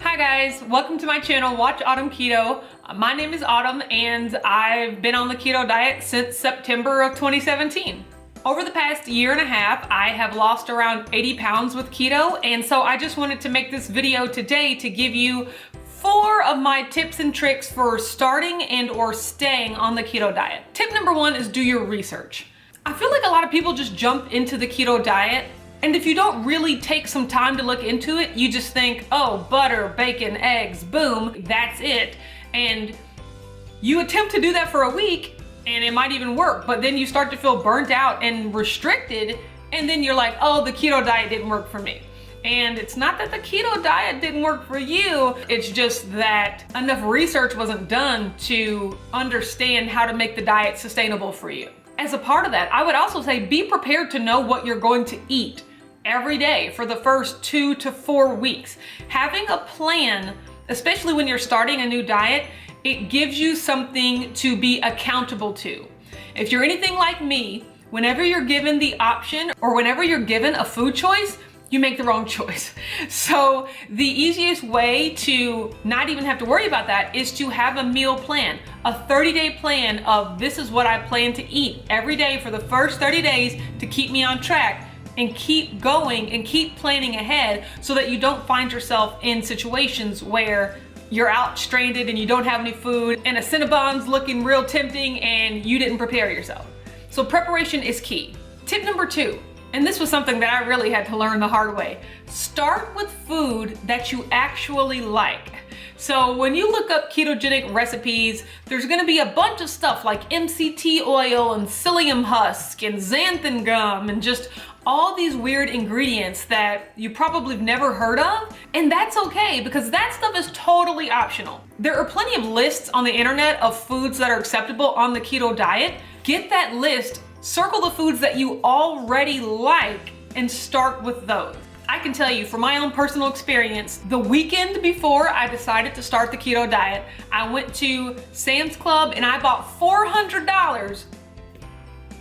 Hi guys, welcome to my channel, Watch Autumn Keto. My name is Autumn and I've been on the keto diet since September of 2017. Over the past year and a half, I have lost around 80 pounds with keto, and so I just wanted to make this video today to give you 4 of my tips and tricks for starting and or staying on the keto diet. Tip number 1 is do your research. I feel like a lot of people just jump into the keto diet, and if you don't really take some time to look into it, you just think, oh, butter, bacon, eggs, boom, that's it. And you attempt to do that for a week and it might even work, but then you start to feel burnt out and restricted, and then you're like, oh, the keto diet didn't work for me. And it's not that the keto diet didn't work for you, it's just that enough research wasn't done to understand how to make the diet sustainable for you. As a part of that, I would also say be prepared to know what you're going to eat every day for the first 2 to 4 weeks. Having a plan, especially when you're starting a new diet, it gives you something to be accountable to. If you're anything like me, whenever you're given the option or whenever you're given a food choice, you make the wrong choice. So the easiest way to not even have to worry about that is to have a meal plan, a 30-day plan of this is what I plan to eat every day for the first 30 days to keep me on track, and keep going and keep planning ahead so that you don't find yourself in situations where you're out stranded and you don't have any food and a Cinnabon's looking real tempting and you didn't prepare yourself. So preparation is key. Tip number 2, and this was something that I really had to learn the hard way. Start with food that you actually like. So when you look up ketogenic recipes, there's gonna be a bunch of stuff like MCT oil and psyllium husk and xanthan gum and just all these weird ingredients that you probably have never heard of. And that's okay, because that stuff is totally optional. There are plenty of lists on the internet of foods that are acceptable on the keto diet. Get that list, circle the foods that you already like, and start with those. I can tell you from my own personal experience, the weekend before I decided to start the keto diet, I went to Sam's Club and I bought $400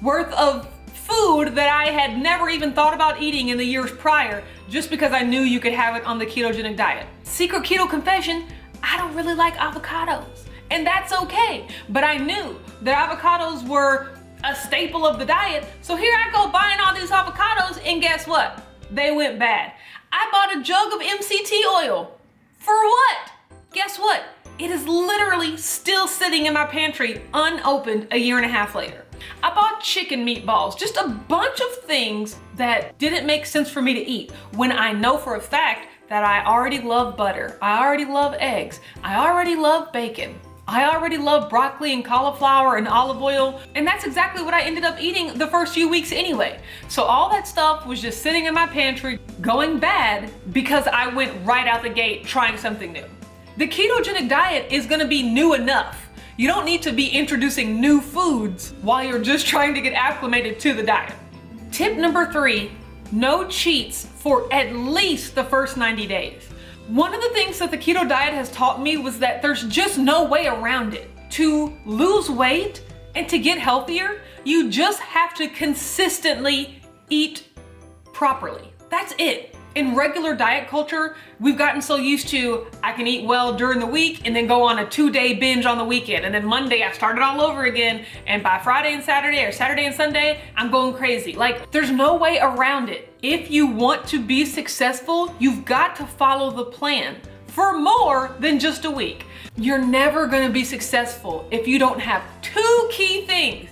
worth of food that I had never even thought about eating in the years prior, just because I knew you could have it on the ketogenic diet. Secret keto confession, I don't really like avocados, and that's okay. But I knew that avocados were a staple of the diet, so here I go buying all these avocados, and guess what? They went bad. I bought a jug of MCT oil. For what? Guess what? It is literally still sitting in my pantry unopened a year and a half later. I bought chicken meatballs, just a bunch of things that didn't make sense for me to eat when I know for a fact that I already love butter, I already love eggs, I already love bacon, I already love broccoli and cauliflower and olive oil, and that's exactly what I ended up eating the first few weeks anyway. So all that stuff was just sitting in my pantry going bad because I went right out the gate trying something new. The ketogenic diet is gonna be new enough. You don't need to be introducing new foods while you're just trying to get acclimated to the diet. Tip number 3, no cheats for at least the first 90 days. One of the things that the keto diet has taught me was that there's just no way around it. To lose weight and to get healthier, you just have to consistently eat properly. That's it. In regular diet culture, we've gotten so used to, I can eat well during the week and then go on a 2-day binge on the weekend. And then Monday I start it all over again. And by Friday and Saturday or Saturday and Sunday, I'm going crazy. Like, there's no way around it. If you want to be successful, you've got to follow the plan for more than just a week. You're never gonna be successful if you don't have 2 key things: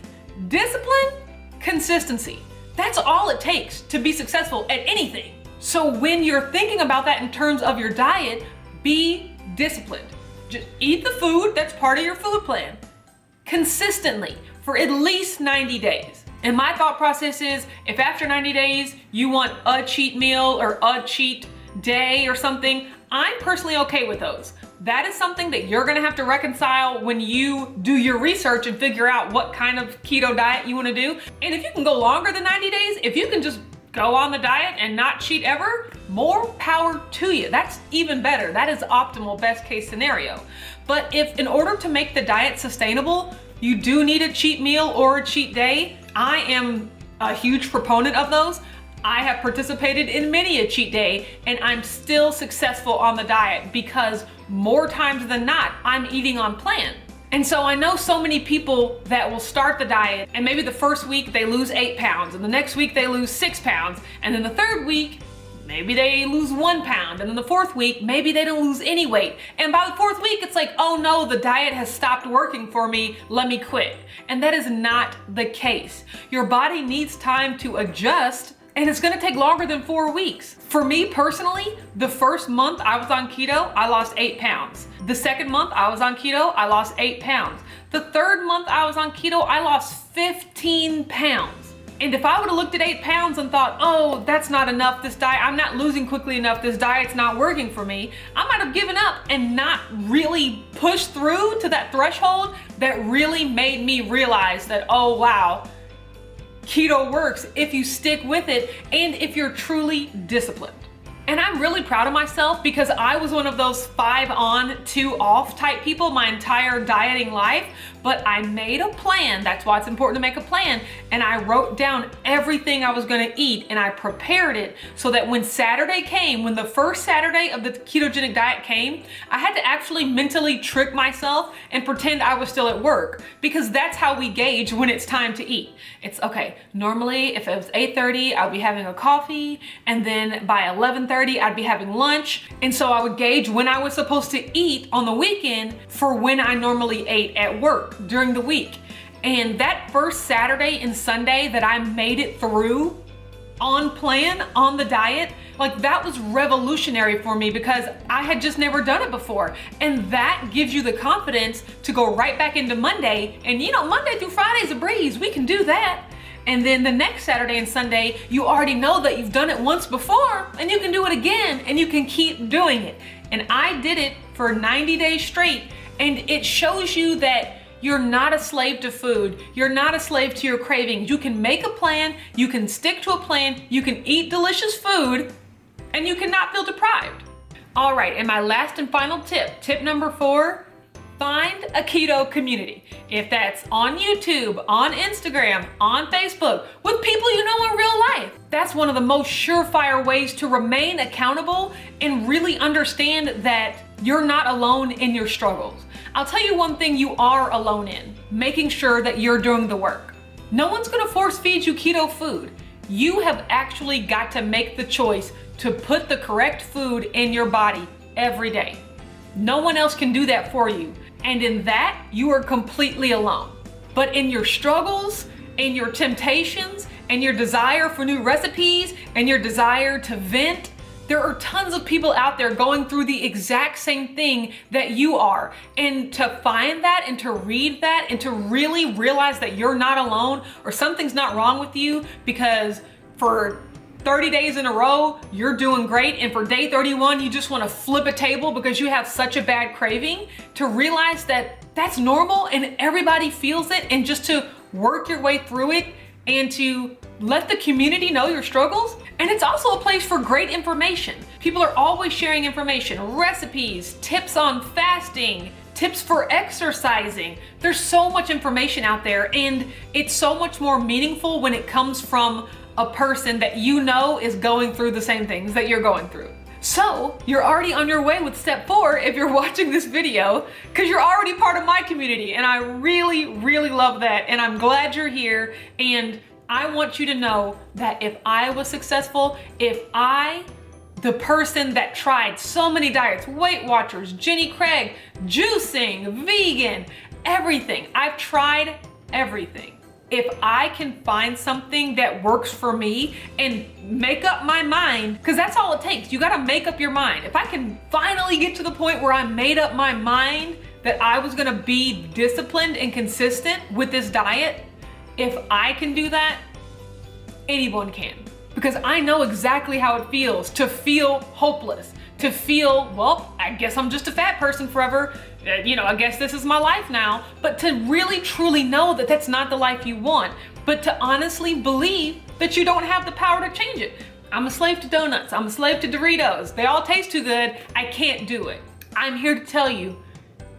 discipline, consistency. That's all it takes to be successful at anything. So when you're thinking about that in terms of your diet, be disciplined. Just eat the food that's part of your food plan consistently for at least 90 days. And my thought process is, if after 90 days you want a cheat meal or a cheat day or something, I'm personally okay with those. That is something that you're gonna have to reconcile when you do your research and figure out what kind of keto diet you wanna do. And if you can go longer than 90 days, if you can just go on the diet and not cheat ever, more power to you. That's even better. That is optimal, best case scenario. But if in order to make the diet sustainable, you do need a cheat meal or a cheat day, I am a huge proponent of those. I have participated in many a cheat day and I'm still successful on the diet because more times than not, I'm eating on plan. And so I know so many people that will start the diet and maybe the first week they lose 8 pounds and the next week they lose 6 pounds. And then the third week, maybe they lose 1 pound. And then the fourth week, maybe they don't lose any weight. And by the fourth week, it's like, oh no, the diet has stopped working for me. Let me quit. And that is not the case. Your body needs time to adjust, and it's gonna take longer than 4 weeks. For me personally, the first month I was on keto, I lost 8 pounds. The second month I was on keto, I lost 8 pounds. The third month I was on keto, I lost 15 pounds. And if I would have looked at 8 pounds and thought, oh, that's not enough, this diet, I'm not losing quickly enough, this diet's not working for me, I might have given up and not really pushed through to that threshold that really made me realize that, oh wow, keto works if you stick with it and if you're truly disciplined. And I'm really proud of myself because I was one of those 5 on, 2 off type people my entire dieting life, but I made a plan. That's why it's important to make a plan. And I wrote down everything I was gonna eat and I prepared it so that when Saturday came, when the first Saturday of the ketogenic diet came, I had to actually mentally trick myself and pretend I was still at work, because that's how we gauge when it's time to eat. It's okay, normally if it was 8:30, I'd be having a coffee, and then by 11:30, I'd be having lunch. And so I would gauge when I was supposed to eat on the weekend for when I normally ate at work during the week. And that first Saturday and Sunday that I made it through on plan, on the diet, like that was revolutionary for me because I had just never done it before. And that gives you the confidence to go right back into Monday. And you know, Monday through Friday's a breeze, we can do that. And then the next Saturday and Sunday, you already know that you've done it once before and you can do it again and you can keep doing it. And I did it for 90 days straight. And it shows you that you're not a slave to food. You're not a slave to your cravings. You can make a plan, you can stick to a plan, you can eat delicious food, and you cannot feel deprived. All right, and my last and final tip number 4, find a keto community. If that's on YouTube, on Instagram, on Facebook, with people you know in real life. That's one of the most surefire ways to remain accountable and really understand that you're not alone in your struggles. I'll tell you one thing you are alone in, making sure that you're doing the work. No one's gonna force feed you keto food. You have actually got to make the choice to put the correct food in your body every day. No one else can do that for you. And in that, you are completely alone. But in your struggles, in your temptations, and your desire for new recipes, and your desire to vent, there are tons of people out there going through the exact same thing that you are. And to find that and to read that and to really realize that you're not alone or something's not wrong with you because for 30 days in a row, you're doing great. And for day 31, you just want to flip a table because you have such a bad craving, to realize that that's normal and everybody feels it, and just to work your way through it and to let the community know your struggles. And it's also a place for great information. People are always sharing information, recipes, tips on fasting, tips for exercising. There's so much information out there, and it's so much more meaningful when it comes from a person that you know is going through the same things that you're going through. So you're already on your way with step 4 if you're watching this video, because you're already part of my community, and I really, really love that. And I'm glad you're here. And I want you to know that if I was successful, if I, the person that tried so many diets, Weight Watchers, Jenny Craig, juicing, vegan, everything, I've tried everything. If I can find something that works for me and make up my mind, because that's all it takes. You got to make up your mind. If I can finally get to the point where I made up my mind that I was going to be disciplined and consistent with this diet, if I can do that, anyone can. Because I know exactly how it feels to feel hopeless, to feel, well, I guess I'm just a fat person forever. I guess this is my life now. But to really truly know that that's not the life you want, but to honestly believe that you don't have the power to change it. I'm a slave to donuts. I'm a slave to Doritos. They all taste too good. I can't do it. I'm here to tell you,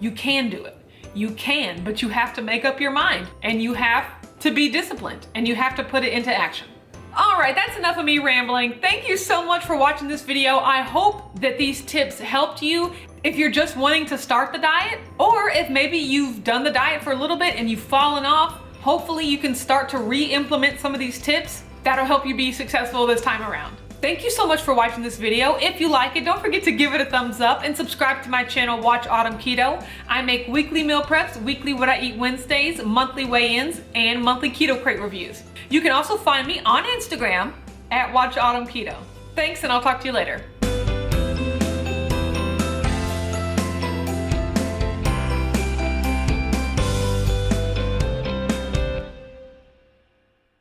you can do it. You can, but you have to make up your mind, and you have to be disciplined, and you have to put it into action. All right, that's enough of me rambling. Thank you so much for watching this video. I hope that these tips helped you if you're just wanting to start the diet, or if maybe you've done the diet for a little bit and you've fallen off. Hopefully you can start to re-implement some of these tips that'll help you be successful this time around. Thank you so much for watching this video. If you like it, don't forget to give it a thumbs up and subscribe to my channel, Watch Autumn Keto. I make weekly meal preps, weekly What I Eat Wednesdays, monthly weigh-ins, and monthly keto crate reviews. You can also find me on Instagram at Watch Autumn Keto. Thanks, and I'll talk to you later.